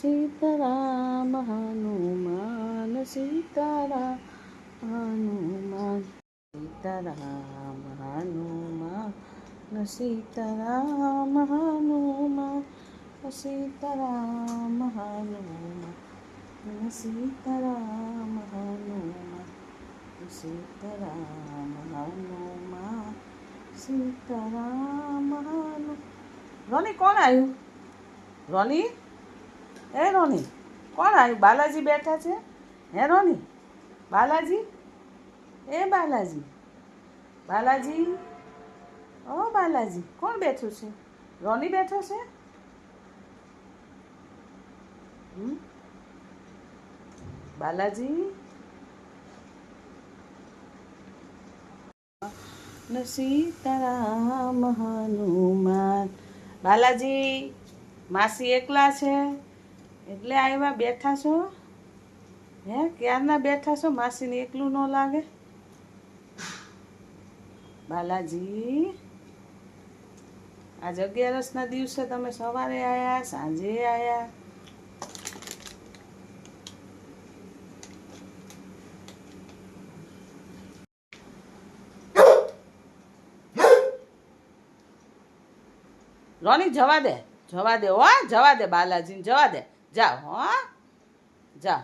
સીતારામ હનુમાન સીતારામ હનુમાન સીતારામ હનુમાન સીતારામ હનુમાન સીતારામ હનુમાન સીતારામ હનુમાન સીતારામ હનુમાન સીતારામ હનુમાન. રોની કોણ આવ્યું? રોની, એ રોની કોણ આવ્યું? બાલાજી બેઠા છે. હે રોની? બાલાજી, એ બાલાજી, બાલાજી, ઓ બાલાજી, કોણ બેઠું છે? રોની બેઠો છે? બાલાજી સીતારામ હનુમાન. બાલાજી, માસી એકલા છે એટલે આવ્યા, બેઠા છો? હે, ક્યારના બેઠા છો? માસીને એકલું ન લાગે? બાલાજી, આજ 11ના દિવસે તમે સવારે આવ્યા, સાંજે આવ્યા. રોની જવા દે, જવા દે હો, જવા દે બાલાજીને, જવા દે. જાઓ હો, જાઓ.